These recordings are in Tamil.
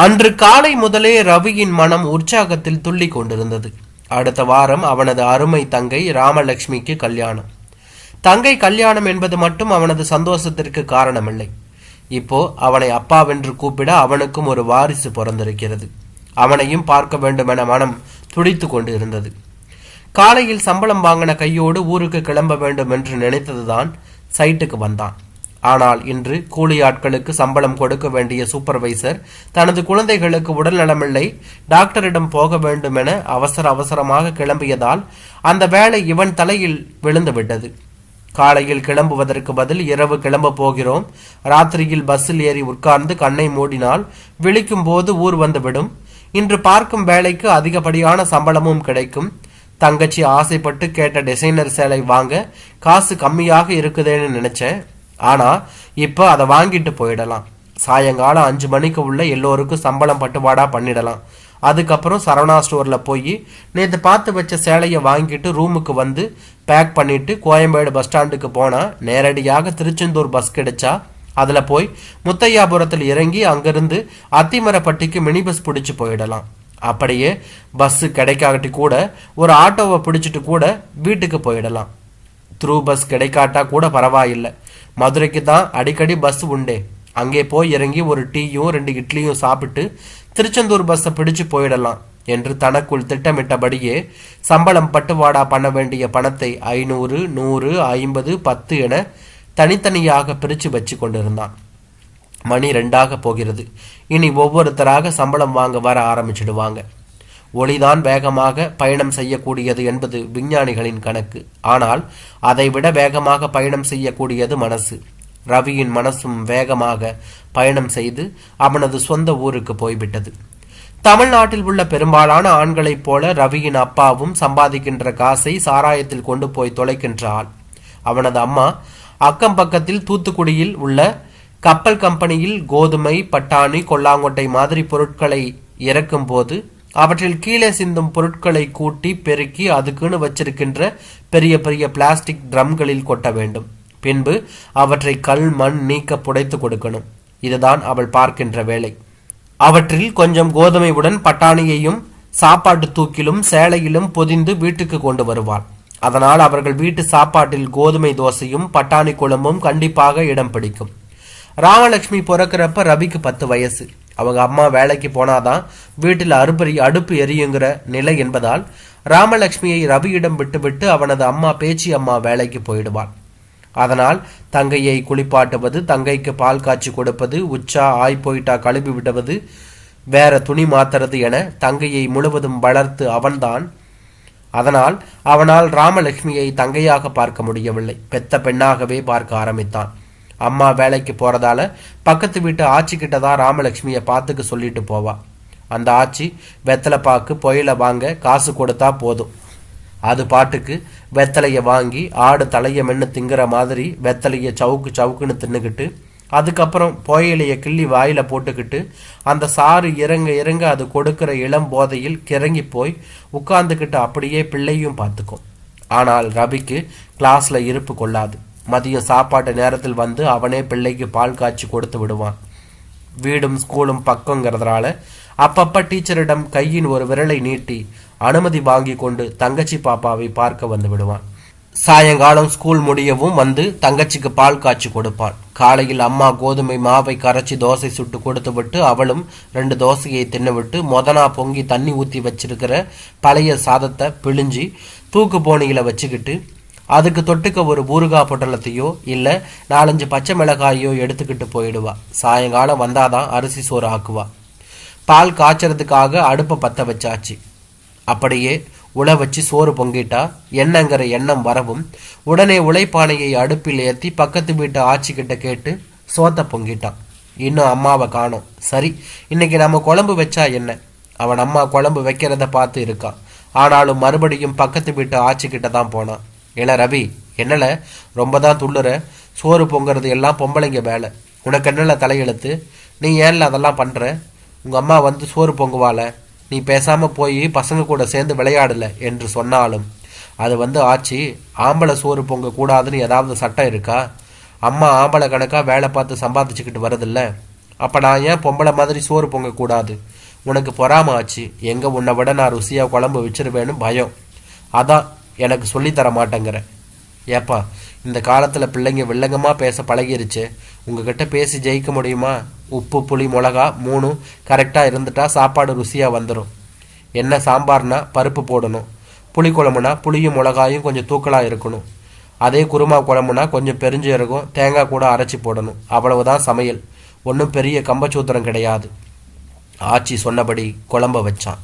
அன்று காலை முதலே ரவியின் மனம் உற்சாகத்தில் துள்ளி கொண்டிருந்தது. அடுத்த வாரம் அவனது அருமை தங்கை ராமலட்சுமிக்கு கல்யாணம். தங்கை கல்யாணம் என்பது மட்டும் அவனது சந்தோஷத்திற்கு காரணமில்லை. இப்போ அவனை அப்பாவென்று கூப்பிட அவனுக்கும் ஒரு வாரிசு பிறந்திருக்கிறது. அவனையும் பார்க்க வேண்டும் என மனம் துடித்து கொண்டு இருந்தது. காலையில் சம்பளம் வாங்கின கையோடு ஊருக்கு கிளம்ப வேண்டும் என்று நினைத்ததுதான் சைட்டுக்கு வந்தான். ஆனால் இன்று கூலி ஆட்களுக்கு சம்பளம் கொடுக்க வேண்டிய சூப்பர்வைசர் தனது குழந்தைகளுக்கு உடல் நலமில்லை, டாக்டரிடம் போக வேண்டும் என அவசரமாக கிளம்பியதால் அந்த வேலை இவன் தலையில் விழுந்து விட்டது. காலையில் கிளம்புவதற்கு பதில் இரவு கிளம்ப போகிறோம், ராத்திரியில் பஸ்ஸில் ஏறி உட்கார்ந்து கண்ணை மூடினால் விழிக்கும் போது ஊர் வந்துவிடும். இன்று பார்க்கும் வேலைக்கு அதிகப்படியான சம்பளமும் கிடைக்கும். தங்கச்சி ஆசைப்பட்டு கேட்ட டிசைனர் சேலை வாங்க காசு கம்மியாக இருக்குதேன்னு நினைச்சேன். ஆனா இப்ப அதை வாங்கிட்டு போயிடலாம். சாயங்காலம் 5 மணிக்கு உள்ள எல்லோருக்கும் சம்பளம் பட்டுவாடா பண்ணிடலாம். அதுக்கப்புறம் சரவணா ஸ்டோர்ல போய் நேற்று பார்த்து வச்ச சேலையை வாங்கிட்டு ரூமுக்கு வந்து பேக் பண்ணிட்டு கோயம்பேடு பஸ் ஸ்டாண்டுக்கு போனா நேரடியாக திருச்செந்தூர் பஸ் கிடைச்சா அதுல போய் முத்தையாபுரத்தில் இறங்கி அங்கிருந்து அத்திமரப்பட்டிக்கு மினி பஸ் பிடிச்சு போயிடலாம். அப்படியே பஸ் கிடைக்காட்டி கூட ஒரு ஆட்டோவை பிடிச்சிட்டு கூட வீட்டுக்கு போயிடலாம். த்ரூ பஸ் கிடைக்காட்டா கூட பரவாயில்லை, மதுரைக்கு தான் அடிக்கடி பஸ் உண்டே, அங்கே போய் இறங்கி ஒரு டீயும் 2 இட்லியும் சாப்பிட்டு திருச்செந்தூர் பஸ்ஸை பிடிச்சு போயிடலாம் என்று தனக்குள் திட்டமிட்டபடியே சம்பளம் பட்டுவாடா பண்ண வேண்டிய பணத்தை 500, 100, 50, 10 என தனித்தனியாக பிரித்து வச்சு கொண்டிருந்தான். மணி 2 போகிறது. இனி ஒவ்வொருத்தராக சம்பளம் வாங்க வர ஆரம்பிச்சிடுவாங்க. ஒளிதான் வேகமாக பயணம் செய்யக்கூடியது என்பது விஞ்ஞானிகளின் கணக்கு. ஆனால் அதைவிட வேகமாக பயணம் செய்யக்கூடியது மனசு. ரவியின் மனசும் வேகமாக பயணம் செய்து அவனது சொந்த ஊருக்கு போய்விட்டது. தமிழ்நாட்டில் உள்ள பெரும்பாலான ஆண்களைப் போல ரவியின் அப்பாவும் சம்பாதிக்கின்ற காசை சாராயத்தில் கொண்டு போய் தொலைக்கின்ற ஆள். அவனது அம்மா அக்கம் பக்கத்தில் தூத்துக்குடியில் உள்ள கப்பல் கம்பெனியில் கோதுமை, பட்டாணி, கொல்லாங்கொட்டை மாதிரி பொருட்களை இறக்கும் போது அவற்றில் கீழே சிந்தும் பொருட்களை கூட்டி பெருக்கி அதுக்குன்னு வச்சிருக்கின்ற பெரிய பெரிய பிளாஸ்டிக் ட்ரம்களில் கொட்ட வேண்டும். பின்பு அவற்றை கல் மண் நீக்க புடைத்து கொடுக்கணும். இதுதான் அவள் பார்க்கின்ற வேலை. அவற்றில் கொஞ்சம் கோதுமையுடன் பட்டாணியையும் சாப்பாட்டு தூக்கிலும் சேலையிலும் பொதிந்து வீட்டுக்கு கொண்டு வருவாள். அதனால் அவர்கள் வீட்டு சாப்பாட்டில் கோதுமை தோசையும் பட்டாணி குழம்பும் கண்டிப்பாக இடம் பிடிக்கும். ராமலட்சுமி பிறக்கிறப்ப ரவிக்கு 10 வயசு. அவங்க அம்மா வேலைக்கு போனாதான் வீட்டில் அடுப்பு எரியுங்கிற நிலை என்பதால் ராமலட்சுமியை ரவியிடம் விட்டுவிட்டு அவனது அம்மா பேச்சி அம்மா வேலைக்கு போயிடுவாள். அதனால் தங்கையை குளிப்பாட்டுவது, தங்கைக்கு பால் காய்ச்சி கொடுப்பது, உச்சா ஆய் போயிட்டா கழுவி விடுவது, வேற துணி மாத்துறது என தங்கையை முழுவதும் வளர்த்து அவன்தான். அதனால் அவனால் ராமலட்சுமியை தங்கையாக பார்க்க முடியவில்லை, பெத்த பெண்ணாகவே பார்க்க ஆரம்பித்தான். அம்மா வேலைக்கு போறதால பக்கத்து வீட்டு ஆச்சி கிட்டதான் ராமலட்சுமியை பார்த்துக்க சொல்லிட்டு போவா. அந்த ஆச்சி வெத்தலை பாக்கு புயல வாங்க காசு கொடுத்தா போதும். அது பாட்டுக்கு வெத்தலையை வாங்கி ஆடு தலையை மென்று திங்குற மாதிரி வெத்தலையை சவுக்குன்னு தின்னுக்கிட்டு அதுக்கப்புறம் புயலையை கிள்ளி வாயில போட்டுக்கிட்டு அந்த சாறு இறங்க அது கொடுக்கிற இளம் போதையில் கிறங்கி போய் உட்கார்ந்துக்கிட்டு அப்படியே பிள்ளையும் பார்த்துக்கும். ஆனால் ரவிக்கு கிளாஸ்ல இருப்பு கொள்ளாது. மதியம் சாப்பாட்டு நேரத்தில் வந்து அவனே பிள்ளைக்கு பால் காய்ச்சி கொடுத்து விடுவான். வீடும் ஸ்கூலும் பக்கங்கிறதுனால அப்பப்ப டீச்சரிடம் கையின் ஒரு விரலை நீட்டி அனுமதி வாங்கி கொண்டு தங்கச்சி பாப்பாவை பார்க்க வந்து விடுவான். சாயங்காலம் ஸ்கூல் முடியவும் வந்து தங்கச்சிக்கு பால் காய்ச்சி கொடுப்பான். காலையில் அம்மா கோதுமை மாவை கரைச்சி தோசை சுட்டு கொடுத்து விட்டு அவளும் 2 தோசையை தின்னுவிட்டு மொதனா பொங்கி தண்ணி ஊற்றி வச்சிருக்கிற பழைய சாதத்தை பிழிஞ்சி தூக்கு போனியில வச்சுக்கிட்டு அதுக்கு தொட்டுக்க ஒரு ஊறுகாய் பொட்டலத்தையோ இல்லை 4-5 பச்சை மிளகாயோ எடுத்துக்கிட்டு போயிடுவா. சாயங்காலம் வந்தாதான் அரிசி சோறு ஆக்குவா. பால் காய்ச்சறதுக்காக அடுப்பை பற்ற வச்சாச்சு. அப்படியே உள வச்சு சோறு பொங்கிட்டா எண்ணங்கிற எண்ணம் வரவும் உடனே உழைப்பானையை அடுப்பில் ஏற்றி பக்கத்து வீட்டு ஆச்சி கிட்ட கேட்டு சோத்தை பொங்கிட்டான். இன்னும் அம்மாவை காணோம். சரி, இன்னைக்கு நம்ம குழம்பு வச்சா என்ன? அவன் அம்மா குழம்பு வைக்கிறத பார்த்து இருக்கான். ஆனாலும் மறுபடியும் பக்கத்து வீட்டு ஆச்சி கிட்ட தான் போனான். ஏல ரவி, என்னல ரொம்ப தான் துள்ளுற? சோறு பொங்குறது எல்லாம் பொம்பளைங்க வேலை, உனக்கு என்னல தலையெழுத்து? நீ ஏன்ல அதெல்லாம் பண்ற? உங்க அம்மா வந்து சோறு பொங்குவாள, நீ பேசாம போய் பசங்க கூட சேர்ந்து விளையாடல என்று சொன்னாலும் அது ஆச்சு, ஆம்பளை சோறு பொங்க கூடாதுன்னு ஏதாவது சட்டம் இருக்கா? அம்மா ஆம்பளை கணக்காக வேலை பார்த்து சம்பாதிச்சுக்கிட்டு வரதில்ல. அப்போ நான் ஏன் பொம்பளை மாதிரி சோறு பொங்கக்கூடாது? உனக்கு பொறாம ஆச்சு. எங்கே உன்னை விட நான் ருசியாக குழம்பு வச்சிருவேன்னு பயம். அதான் எனக்கு சொல்லித்தர மாட்டேங்கிற. ஏப்பா, இந்த காலத்தில் பிள்ளைங்க வில்லங்கமாக பேச பழகிருச்சு. உங்ககிட்ட பேசி ஜெயிக்க முடியுமா? உப்பு புளி மிளகா 3 கரெக்டாக இருந்துட்டா சாப்பாடு ருசியாக வந்துடும். என்ன சாம்பார்னா பருப்பு போடணும், புளிக்குழம்புனா புளியும் மிளகாயும் கொஞ்சம் தூக்கலாக இருக்கணும், அதே குருமா குழம்புனா கொஞ்சம் பெருஞ்சீரகம் தேங்காய் கூட அரைச்சி போடணும். அவ்வளவுதான் சமையல். ஒன்றும் பெரிய கம்பச்சூத்திரம் கிடையாது. ஆச்சி சொன்னபடி குழம்ப வச்சான்.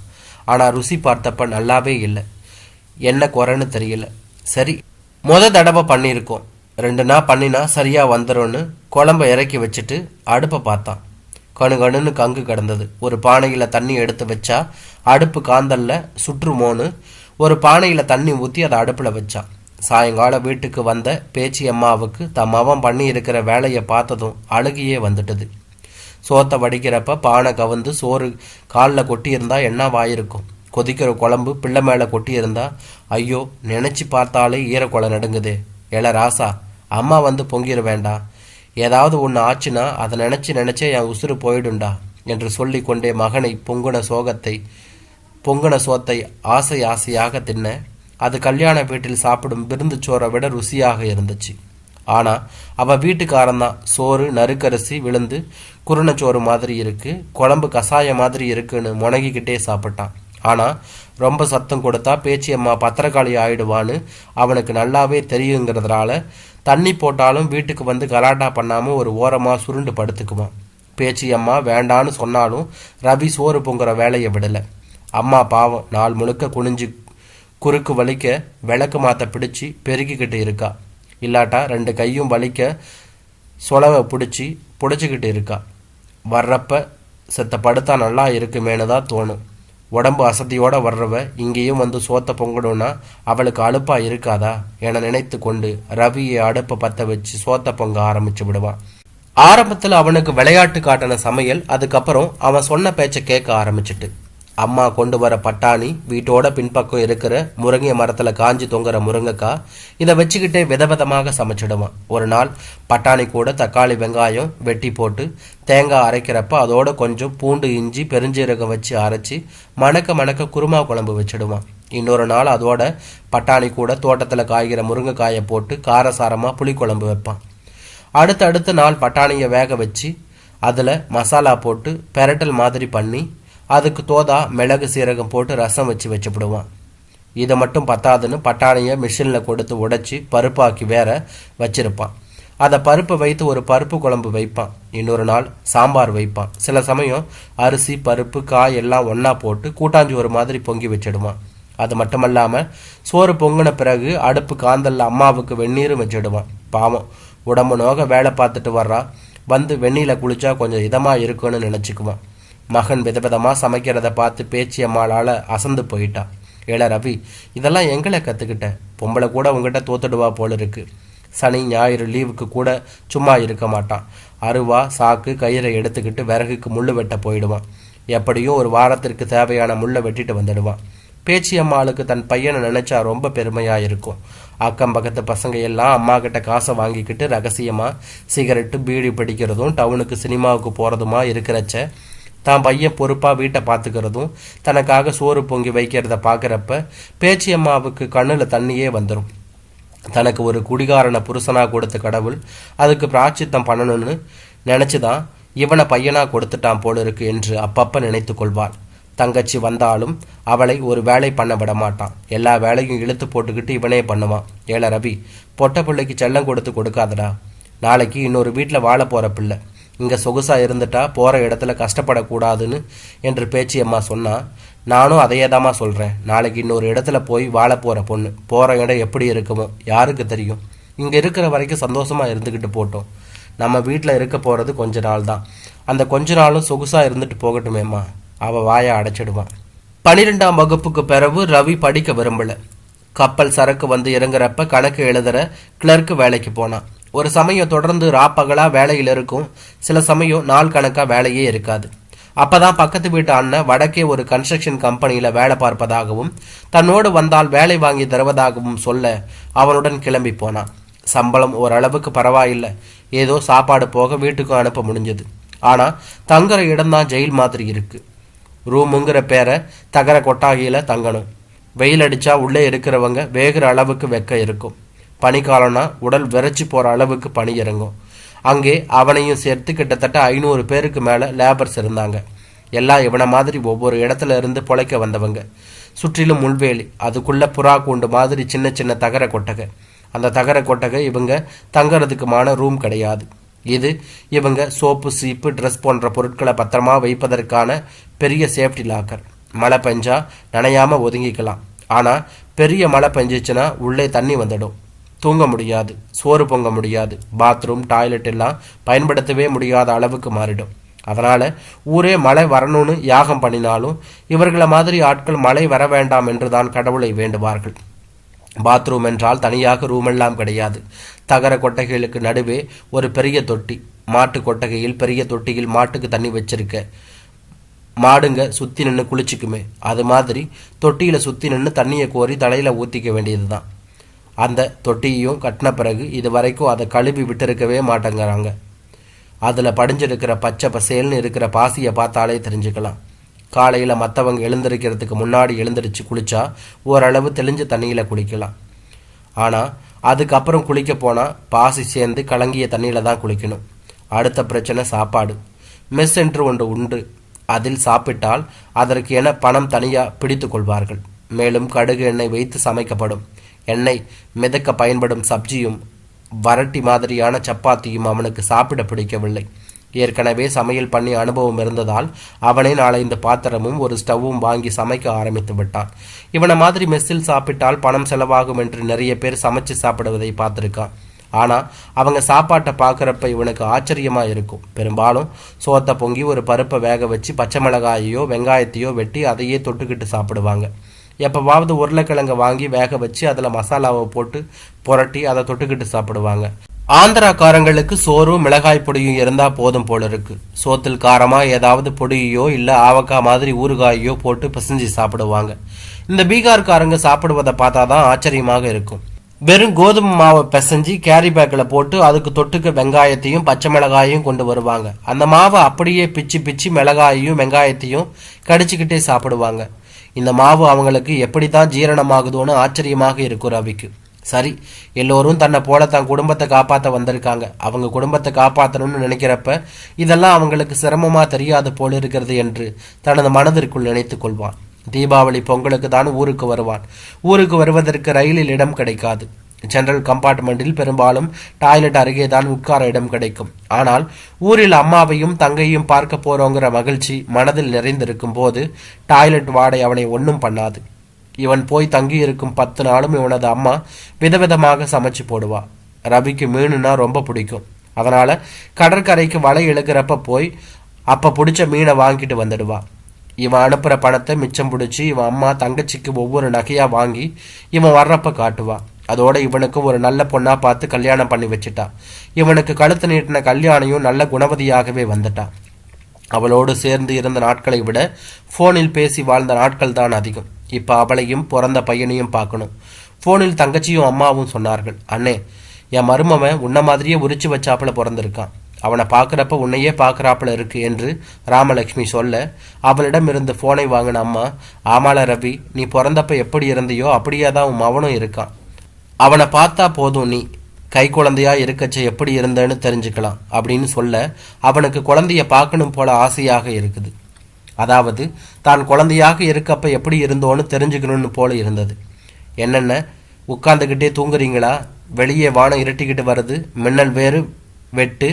ஆனால் ருசி பார்த்தப்ப நல்லாவே இல்லை. என்ன குறைன்னு தெரியல. சரி, தடவை பண்ணியிருக்கோம், 2 நாள் பண்ணினா சரியாக வந்துடும்னு குழம்ப இறக்கி வச்சுட்டு அடுப்பை பார்த்தான். கணுகணுன்னு கங்கு கிடந்தது. ஒரு பானையில் தண்ணி எடுத்து வச்சா அடுப்பு காந்தல்ல சுற்றுமோன்னு ஒரு பானையில் தண்ணி ஊற்றி அதை அடுப்பில் வச்சான். சாயங்காலம் வீட்டுக்கு வந்த பேச்சி அம்மாவுக்கு தம் அவன் பண்ணி இருக்கிற வேலையை பார்த்ததும் அழுகியே வந்துட்டது. சோத்தை வடிக்கிறப்ப பானை கவுந்து சோறு காலில் கொட்டியிருந்தா என்னவாயிருக்கும்? கொதிக்கிற குழம்பு பிள்ளை மேலே கொட்டியிருந்தா ஐயோ, நினச்சி பார்த்தாலே ஈரக்குலை நடுங்குதே. எல ராசா, அம்மா வந்து பொங்கிட வேண்டாம். ஏதாவது ஒன்று ஆச்சுன்னா அதை நினச்சே என் உசுறு போயிடுண்டா என்று சொல்லி கொண்டே மகனை பொங்குன சோத்தை ஆசையாக தின்ன. அது கல்யாண வீட்டில் சாப்பிடும் விருந்து சோறை விட ருசியாக இருந்துச்சு. ஆனால் அவள் வீட்டுக்காரன்தான் சோறு நறுக்கரிசி விழுந்து குருணச்சோறு மாதிரி இருக்கு, குழம்பு கசாய மாதிரி இருக்குன்னு முனகிக்கிட்டே சாப்பிட்டான். ஆனால் ரொம்ப சத்தம் கொடுத்தா பேச்சியம்மா பத்திரக்காளி ஆயிடுவான்னு அவனுக்கு நல்லாவே தெரியுங்கிறதுனால தண்ணி போட்டாலும் வீட்டுக்கு வந்து கலாட்டா பண்ணாமல் ஒரு ஓரமாக சுருண்டு படுத்துக்குவான். பேச்சியம்மா வேண்டான்னு சொன்னாலும் ரவி சோறு பொங்குற வேலையை விடலை. அம்மா பாவம் நாள் முழுக்க குனிஞ்சு குறுக்கு வலிக்க விளக்கு மாற்ற பிடிச்சி பெருக்கிக்கிட்டு இருக்கா. இல்லாட்டா 2 கையும் வலிக்க சொலவை பிடிச்சிக்கிட்டு இருக்கா. வர்றப்ப செத்த படுத்தா நல்லா இருக்குமேனு தான் தோணும். உடம்பு அசதியோடு வர்றவ இங்கேயும் வந்து சோத்தை பொங்கணும்னா அவளுக்கு அலுப்பாக இருக்காதா என நினைத்து கொண்டு ரவியை அடுப்பை பற்ற வச்சு சோத்தை பொங்க ஆரம்பிச்சு விடுவான். ஆரம்பத்தில் அவனுக்கு விளையாட்டு காட்டின சமையல் அதுக்கப்புறம் அவன் சொன்ன பேச்சை கேட்க ஆரம்பிச்சிட்டு. அம்மா கொண்டு வர பட்டாணி, வீட்டோட பின்பக்கம் இருக்கிற முருங்கை மரத்தில் காஞ்சி தொங்குற முருங்கைக்காய், இதை வச்சுக்கிட்டே விதவிதமாக சமைச்சிடுவான். ஒரு நாள் பட்டாணி கூட தக்காளி வெங்காயம் வெட்டி போட்டு தேங்காய் அரைக்கிறப்ப அதோட கொஞ்சம் பூண்டு இஞ்சி பெருஞ்சீரகம் வச்சு அரைச்சி மணக்க குருமா குழம்பு வச்சிடுவான். இன்னொரு நாள் அதோட பட்டாணி கூட தோட்டத்தில் காய்கிற முருங்கைக்காயை போட்டு காரசாரமாக புளிக்குழம்பு வைப்பான். அடுத்த நாள் பட்டாணியை வேக வச்சு அதில் மசாலா போட்டு பெரட்டல் மாதிரி பண்ணி அதுக்கு தோதா மிளகு சீரகம் போட்டு ரசம் வச்சுப்பிடுவான். இதை மட்டும் பத்தாதுன்னு பட்டாணியை மிஷினில் கொடுத்து உடைச்சி பருப்பாக்கி வேற வச்சிருப்பான். அதை பருப்பை வைத்து ஒரு பருப்பு குழம்பு வைப்பான். இன்னொரு நாள் சாம்பார் வைப்பான். சில சமயம் அரிசி பருப்பு காய் எல்லாம் ஒன்றா போட்டு கூட்டாஞ்சோறு மாதிரி பொங்கி வச்சிடுவான். அது மட்டுமல்லாமல் சோறு பொங்கின பிறகு அடுப்பு காந்தல்ல அம்மாவுக்கு வெந்நீரும் வச்சிடுவான். பாவம், உடம்பு நோக வேலை பார்த்துட்டு வர்றா, வந்து வெந்நீரில் குளிச்சா கொஞ்சம் இதமாக இருக்குன்னு நினச்சிக்குவான். மகன் விதவிதமாக சமைக்கிறத பார்த்து பேச்சியம்மாளால் அசந்து போயிட்டா. ஏல ரவி, இதெல்லாம் எங்களை கற்றுக்கிட்ட? பொம்பளை கூட உங்ககிட்ட தோத்துடுவா போல இருக்கு. சனி ஞாயிறு லீவுக்கு கூட சும்மா இருக்க மாட்டான். அருவா சாக்கு கயிறை எடுத்துக்கிட்டு விறகுக்கு முள்ளு வெட்ட போயிடுவான். எப்படியும் ஒரு வாரத்திற்கு தேவையான முள்ளை வெட்டிட்டு வந்துடுவான். பேச்சியம்மாளுக்கு தன் பையனை நினைச்சா ரொம்ப பெருமையாக இருக்கும். அக்கம் பக்கத்து பசங்க எல்லாம் அம்மா கிட்ட காசை வாங்கிக்கிட்டு ரகசியமாக சிகரெட்டு பீடி பிடிக்கிறதும் டவுனுக்கு சினிமாவுக்கு போகிறதுமா இருக்கிறச்ச தான் பையன் பொறுப்பாக வீட்டை பார்த்துக்கிறதும் தனக்காக சோறு பொங்கி வைக்கிறத பார்க்குறப்ப பேச்சியம்மாவுக்கு கண்ணில் தண்ணியே வந்துடும். தனக்கு ஒரு குடிகாரனை புருஷனாக கொடுத்த கடவுள் அதுக்கு பிராச்சித்தம் பண்ணணும்னு நினச்சிதான் இவனை பையனாக கொடுத்துட்டான் போல இருக்கு என்று அப்பப்போ நினைத்து கொள்வாள். தங்கச்சி வந்தாலும் அவளை ஒரு வேலை பண்ண விட மாட்டான். எல்லா வேலையும் இழுத்து போட்டுக்கிட்டு இவனே பண்ணுவான். ஏல ரவி, பொட்டை பிள்ளைக்கு செல்லம் கொடுக்காதடா. நாளைக்கு இன்னொரு வீட்டில் வாழ போகிற பிள்ளை, இங்கே சொகுசாக இருந்துட்டா போகிற இடத்துல கஷ்டப்படக்கூடாதுன்னு என்று பேச்சியம்மா சொன்னால் நானும் அதையே தாம்மா சொல்கிறேன். நாளைக்கு இன்னொரு இடத்துல போய் வாழ போகிற பொண்ணு போகிற இடம் எப்படி இருக்குமோ யாருக்கு தெரியும். இங்கே இருக்கிற வரைக்கும் சந்தோஷமாக இருந்துக்கிட்டு போட்டோம். நம்ம வீட்டில் இருக்க போகிறது கொஞ்ச நாள் தான். அந்த கொஞ்ச நாளும் சொகுசாக இருந்துட்டு போகட்டுமேம்மா. அவள் வாயை அடைச்சிடுவான். 12ஆம் வகுப்புக்கு பிறகு ரவி படிக்க விரும்பலை. கப்பல் சரக்கு வந்து இறங்குறப்ப கணக்கு எழுதுகிற கிளர்க்கு வேலைக்கு போனான். ஒரு சமயம் தொடர்ந்து ராப்பகலாக வேலையில் இருக்கும், சில சமயம் நாள் கணக்காக வேலையே இருக்காது. அப்போ தான் பக்கத்து வீட்டு அண்ணன் வடக்கே ஒரு கன்ஸ்ட்ரக்ஷன் கம்பெனியில் வேலை பார்ப்பதாகவும் தன்னோடு வந்தால் வேலை வாங்கி தருவதாகவும் சொல்ல அவனுடன் கிளம்பி போனான். சம்பளம் ஓரளவுக்கு பரவாயில்லை, ஏதோ சாப்பாடு போக வீட்டுக்கும் அனுப்ப முடிஞ்சது. ஆனால் தங்குற இடம்தான் ஜெயில் மாதிரி இருக்கு. ரூமுங்கிற பேரை தகர கொட்டாகியில் தங்கணும். வெயில் அடித்தா உள்ளே இருக்கிறவங்க வேகிற அளவுக்கு வெக்க இருக்கும். பனிக்காலம்னா உடல் விரைச்சி போகிற அளவுக்கு பனி இறங்கும். அங்கே அவனையும் சேர்த்து கிட்டத்தட்ட 500 பேருக்கு மேலே லேபர்ஸ் இருந்தாங்க. எல்லாம் இவனை மாதிரி ஒவ்வொரு இடத்துல இருந்து பொழைக்க வந்தவங்க. சுற்றிலும் முள்வேலி, அதுக்குள்ளே புறா கூண்டு மாதிரி சின்ன சின்ன தகர கொட்டகை. அந்த தகர கொட்டகை இவங்க தங்கறதுக்குமான ரூம் கிடையாது. இது இவங்க சோப்பு, சீப்பு, ட்ரெஸ் போன்ற பொருட்களை பத்திரமா வைப்பதற்கான பெரிய சேஃப்டி லாக்கர். மழை பெஞ்சா நனையாமல் ஒதுங்கிக்கலாம். ஆனால் பெரிய மழை பெஞ்சிச்சுன்னா உள்ளே தண்ணி வந்துடும். தூங்க முடியாது, சோறு பொங்க முடியாது, பாத்ரூம், டாய்லெட் எல்லாம் பயன்படுத்தவே முடியாத அளவுக்கு மாறிடும். அதனால் ஊரே மழை வரணும்னு யாகம் பண்ணினாலும் இவர்களை மாதிரி ஆட்கள் மழை வர வேண்டாம் என்று தான் கடவுளை வேண்டுவார்கள். பாத்ரூம் என்றால் தனியாக ரூமெல்லாம் கிடையாது. தகர கொட்டகைகளுக்கு நடுவே ஒரு பெரிய தொட்டி. மாட்டு கொட்டகையில் பெரிய தொட்டியில் மாட்டுக்கு தண்ணி வச்சிருக்க மாடுங்க சுற்றி நின்று குளிச்சுக்குமே, அது மாதிரி தொட்டியில் சுற்றி நின்று தண்ணியை கோரி தலையில் ஊற்றிக்க வேண்டியது தான். அந்த தொட்டியையும் கட்டின பிறகு இது வரைக்கும் அதை கழுவி விட்டுருக்கவே மாட்டேங்கிறாங்க. அதில் படிஞ்சிருக்கிற பச்சை பசேல்னு இருக்கிற பாசியை பார்த்தாலே தெரிஞ்சுக்கலாம். காலையில் மற்றவங்க எழுந்திருக்கிறதுக்கு முன்னாடி எழுந்திரிச்சு குளித்தா ஓரளவு தெளிஞ்ச தண்ணியில் குளிக்கலாம். ஆனால் அதுக்கப்புறம் குளிக்க போனால் பாசி சேர்ந்து கலங்கிய தண்ணியில் தான் குளிக்கணும். அடுத்த பிரச்சனை சாப்பாடு. மெஸ் என்று ஒன்று உண்டு. அதில் சாப்பிட்டால் அதற்கு என பணம் தனியாக பிடித்து கொள்வார்கள். மேலும் கடுகு எண்ணெய் வைத்து சமைக்கப்படும். எண்ணெய் மிதக்க பயன்படும் சப்ஜியும் வரட்டி மாதிரியான சப்பாத்தியும் அவனுக்கு சாப்பிட பிடிக்கவில்லை. ஏற்கனவே சமையல் பண்ணி அனுபவம் இருந்ததால் அவனே 4-5 பாத்திரமும் ஒரு ஸ்டவ்வும் வாங்கி சமைக்க ஆரம்பித்து விட்டான். இவனை மாதிரி மெஸ்ஸில் சாப்பிட்டால் பணம் செலவாகும் என்று நிறைய பேர் சமைச்சு சாப்பிடுவதை பார்த்துருக்கான். ஆனால் அவங்க சாப்பாட்டை பார்க்குறப்ப இவனுக்கு ஆச்சரியமாக இருக்கும். பெரும்பாலும் சோத்தை பொங்கி ஒரு பருப்பை வேக வச்சு பச்சை மிளகாயையோ வெங்காயத்தையோ வெட்டி அதையே தொட்டுக்கிட்டு சாப்பிடுவாங்க. எப்போவாவது உருளைக்கிழங்கை வாங்கி வேக வச்சு அதில் மசாலாவை போட்டு புரட்டி அதை தொட்டுக்கிட்டு சாப்பிடுவாங்க. ஆந்திராக்காரங்களுக்கு சோறும் மிளகாய் பொடியும் இருந்தால் போதும் போல இருக்கு. சோத்தில் காரமாக ஏதாவது பொடியோ இல்லை ஆவக்காய் மாதிரி ஊறுகாயோ போட்டு பிசைஞ்சு சாப்பிடுவாங்க. இந்த பீகார்காரங்க சாப்பிடுவதை பார்த்தா தான் ஆச்சரியமாக இருக்கும். வெறும் கோதுமை மாவை பிசைஞ்சு கேரி பேக்கில் போட்டு அதுக்கு தொட்டுக்க வெங்காயத்தையும் பச்சை மிளகாயையும் கொண்டு வருவாங்க. அந்த மாவை அப்படியே பிச்சு பிச்சு மிளகாயையும் வெங்காயத்தையும் கடிச்சிக்கிட்டே சாப்பிடுவாங்க. இந்த மாவு அவங்களுக்கு எப்படி தான் ஜீரணமாகுதோன்னு ஆச்சரியமாக இருக்கும் ரவிக்கு. சரி, எல்லோரும் தன்னை போல தன் குடும்பத்தை காப்பாற்ற வந்திருக்காங்க. அவங்க குடும்பத்தை காப்பாற்றணும்னு நினைக்கிறப்ப இதெல்லாம் அவங்களுக்கு சிரமமாக தெரியாது போல இருக்கிறது என்று தனது மனதிற்குள் நினைத்து கொள்வான். தீபாவளி பொங்கலுக்கு தான் ஊருக்கு வருவான். ஊருக்கு வருவதற்கு ரயிலில் இடம் கிடைக்காது. ஜெனரல் கம்பார்ட்மெண்ட்டில் பெரும்பாலும் டாய்லெட் அருகே தான் உட்கார இடம் கிடைக்கும். ஆனால் ஊரில் அம்மாவையும் தங்கையும் பார்க்க போறோங்கிற மகிழ்ச்சி மனதில் நிறைந்திருக்கும் போது டாய்லெட் வாடை அவனை ஒன்றும் பண்ணாது. இவன் போய் தங்கி இருக்கும் 10 நாளும் இவனது அம்மா விதவிதமாக சமைச்சு போடுவா. ரவிக்கு மீனுன்னா ரொம்ப பிடிக்கும். அதனால கடற்கரைக்கு வலை இழுக்கிறப்ப போய் அப்போ பிடிச்ச மீனை வாங்கிட்டு வந்துடுவா. இவன் அனுப்புகிற பணத்தை மிச்சம் பிடிச்சி இவன் அம்மா தங்கச்சிக்கு ஒவ்வொரு நகையாக வாங்கி இவன் வர்றப்ப காட்டுவா. அதோட இவனுக்கும் ஒரு நல்ல பொண்ணாக பார்த்து கல்யாணம் பண்ணி வச்சுட்டா. இவனுக்கு கழுத்து நீட்டின கல்யாணியும் நல்ல குணவதியாகவே வந்துட்டான். அவளோடு சேர்ந்து இருந்த நாட்களை விட ஃபோனில் பேசி வாழ்ந்த நாட்கள் தான் அதிகம். இப்போ அவளையும் பிறந்த பையனையும் பார்க்கணும். ஃபோனில் தங்கச்சியும் அம்மாவும் சொன்னார்கள், அண்ணே, என் மருமவன் உன்ன மாதிரியே உரிச்சு வச்சாப்புல பிறந்திருக்கான். அவனை பார்க்குறப்ப உன்னையே பார்க்குறாப்புல இருக்கு என்று ராமலட்சுமி சொல்ல, அவளிடம் இருந்து ஃபோனை வாங்கின அம்மா, ஆமால ரவி, நீ பிறந்தப்ப எப்படி இருந்தையோ அப்படியே தான் உன் மவனும் இருக்கான். அவனை பார்த்தா போதும், நீ கை குழந்தையா இருக்கச்ச எப்படி இருந்தேன்னு தெரிஞ்சுக்கலாம் அப்படின்னு சொல்ல, அவனுக்கு குழந்தைய பார்க்கணும் போல ஆசையாக இருக்குது. அதாவது தான் குழந்தையாக இருக்கப்ப எப்படி இருந்தோன்னு தெரிஞ்சுக்கணும்னு போல இருந்தது. என்னென்ன உட்காந்துக்கிட்டே தூங்குறீங்களா? வெளியே வானம் இருட்டிக்கிட்டு வருது, மின்னல் வேறு வெட்டு,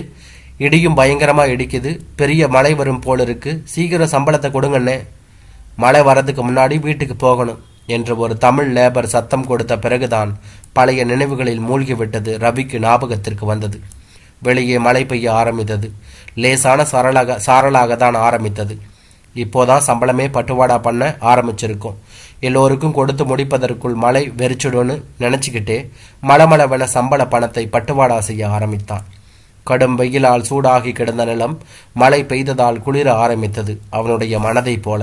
இடியும் பயங்கரமாக இடிக்குது, பெரிய மழை வரும் போல இருக்கு, சீக்கிரம் சம்பளத்தை கொடுங்கண்ணே, மழை வரதுக்கு முன்னாடி வீட்டுக்கு போகணும் என்று ஒரு தமிழ் லேபர் சத்தம் கொடுத்த பிறகுதான் பழைய நினைவுகளில் மூழ்கிவிட்டது ரவிக்கு ஞாபகத்திற்கு வந்தது. வெளியே மழை பெய்ய ஆரம்பித்தது. லேசான சாரலாக தான் ஆரம்பித்தது. இப்போதான் சம்பளமே பட்டுவாடா பண்ண ஆரம்பிச்சிருக்கும். எல்லோருக்கும் கொடுத்து முடிப்பதற்குள் மழை வெறிச்சிடும்னு நினச்சிக்கிட்டே மளமளவென சம்பள பணத்தை பட்டுவாடா செய்ய ஆரம்பித்தான். கடும் வெயிலால் சூடாகி கிடந்த நிலம் மழை பெய்ததால் குளிர ஆரம்பித்தது அவனுடைய மனதை போல.